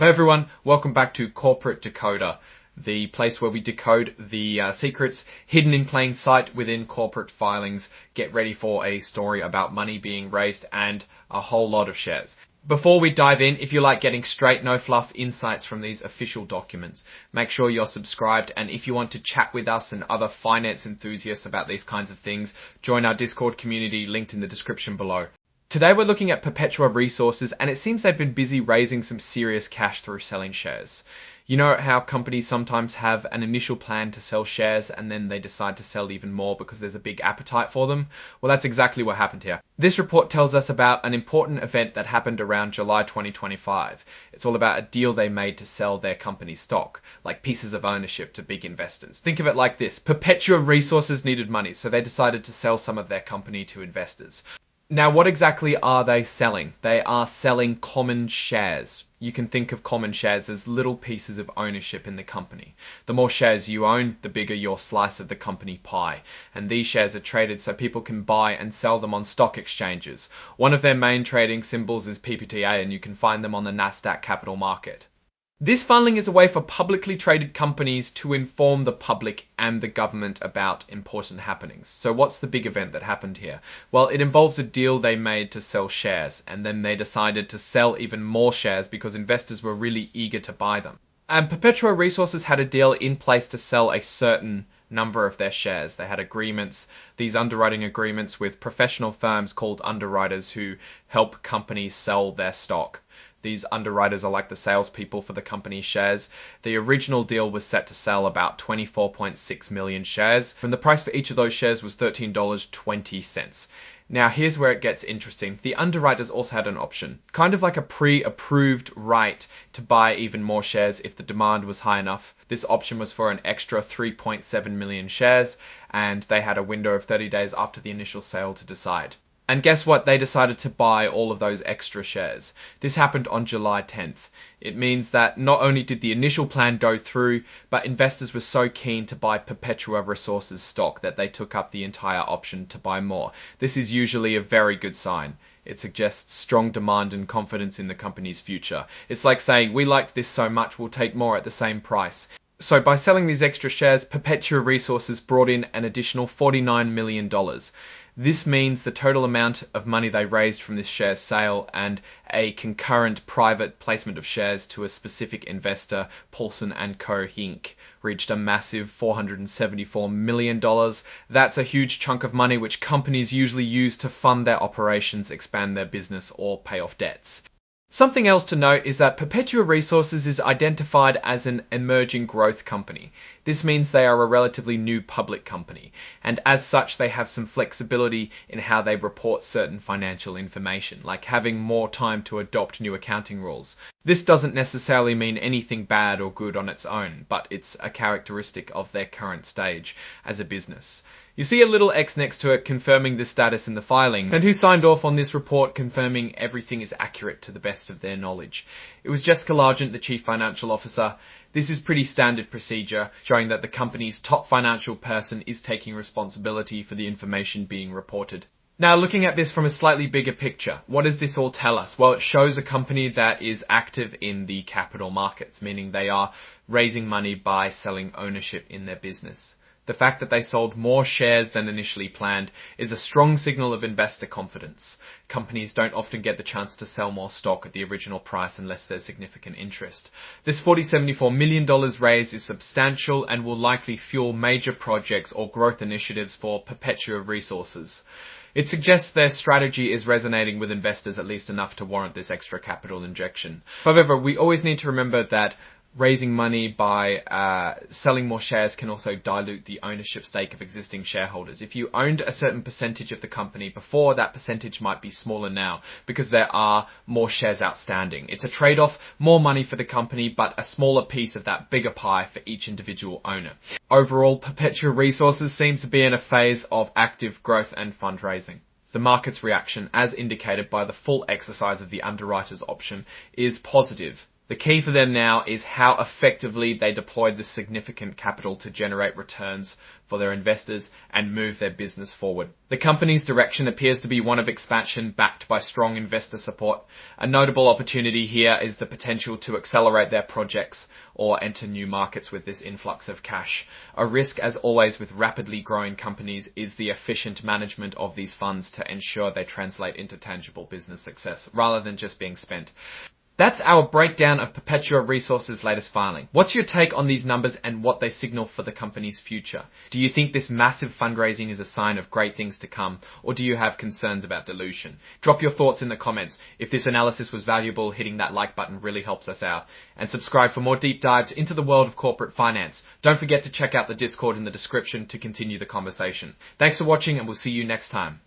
Hey everyone, welcome back to Corporate Decoder, the place where we decode the secrets hidden in plain sight within corporate filings. Get ready for a story about money being raised and a whole lot of shares. Before we dive in, if you like getting straight, no fluff insights from these official documents, make sure you're subscribed, and if you want to chat with us and other finance enthusiasts about these kinds of things, join our Discord community linked in the description below. Today we're looking at Perpetua Resources, and it seems they've been busy raising some serious cash through selling shares. You know how companies sometimes have an initial plan to sell shares and then they decide to sell even more because there's a big appetite for them? Well, that's exactly what happened here. This report tells us about an important event that happened around July 2025. It's all about a deal they made to sell their company's stock, like pieces of ownership to big investors. Think of it like this. Perpetua Resources needed money, so they decided to sell some of their company to investors. Now, what exactly are they selling? They are selling common shares. You can think of common shares as little pieces of ownership in the company. The more shares you own, the bigger your slice of the company pie. And these shares are traded so people can buy and sell them on stock exchanges. One of their main trading symbols is PPTA, and you can find them on the Nasdaq Capital Market. This funding is a way for publicly traded companies to inform the public and the government about important happenings. So what's the big event that happened here? Well, it involves a deal they made to sell shares, and then they decided to sell even more shares because investors were really eager to buy them. And Perpetua Resources had a deal in place to sell a certain number of their shares. They had agreements, these underwriting agreements with professional firms called underwriters who help companies sell their stock. These underwriters are like the salespeople for the company's shares. The original deal was set to sell about 24.6 million shares, and the price for each of those shares was $13.20. Now, here's where it gets interesting. The underwriters also had an option, kind of like a pre-approved right to buy even more shares if the demand was high enough. This option was for an extra 3.7 million shares, and they had a window of 30 days after the initial sale to decide. And guess what? They decided to buy all of those extra shares. This happened on July 10th. It means that not only did the initial plan go through, but investors were so keen to buy Perpetua Resources stock that they took up the entire option to buy more. This is usually a very good sign. It suggests strong demand and confidence in the company's future. It's like saying, we liked this so much, we'll take more at the same price. So by selling these extra shares, Perpetua Resources brought in an additional $49 million. This means the total amount of money they raised from this share sale and a concurrent private placement of shares to a specific investor, Paulson & Co. Inc., reached a massive $474 million. That's a huge chunk of money which companies usually use to fund their operations, expand their business, or pay off debts. Something else to note is that Perpetua Resources is identified as an emerging growth company. This means they are a relatively new public company, and as such they have some flexibility in how they report certain financial information, like having more time to adopt new accounting rules. This doesn't necessarily mean anything bad or good on its own, but it's a characteristic of their current stage as a business. You see a little X next to it confirming the status in the filing, and who signed off on this report confirming everything is accurate to the best of their knowledge. It was Jessica Largent, the Chief Financial Officer. This is pretty standard procedure, showing that the company's top financial person is taking responsibility for the information being reported. Now, looking at this from a slightly bigger picture, what does this all tell us? Well, it shows a company that is active in the capital markets, meaning they are raising money by selling ownership in their business. The fact that they sold more shares than initially planned is a strong signal of investor confidence. Companies don't often get the chance to sell more stock at the original price unless there's significant interest. This $74 million raised is substantial and will likely fuel major projects or growth initiatives for Perpetua Resources. It suggests their strategy is resonating with investors at least enough to warrant this extra capital injection. However, we always need to remember that raising money by selling more shares can also dilute the ownership stake of existing shareholders. If you owned a certain percentage of the company before, that percentage might be smaller now because there are more shares outstanding. It's a trade-off, more money for the company, but a smaller piece of that bigger pie for each individual owner. Overall, Perpetua Resources seems to be in a phase of active growth and fundraising. The market's reaction, as indicated by the full exercise of the underwriter's option, is positive. The The key for them now is how effectively they deployed this significant capital to generate returns for their investors and move their business forward. The company's direction appears to be one of expansion backed by strong investor support. A notable opportunity here is the potential to accelerate their projects or enter new markets with this influx of cash. A risk, as always with rapidly growing companies, is the efficient management of these funds to ensure they translate into tangible business success rather than just being spent. That's our breakdown of Perpetua Resources' latest filing. What's your take on these numbers and what they signal for the company's future? Do you think this massive fundraising is a sign of great things to come, or do you have concerns about dilution? Drop your thoughts in the comments. If this analysis was valuable, hitting that like button really helps us out. And subscribe for more deep dives into the world of corporate finance. Don't forget to check out the Discord in the description to continue the conversation. Thanks for watching, and we'll see you next time.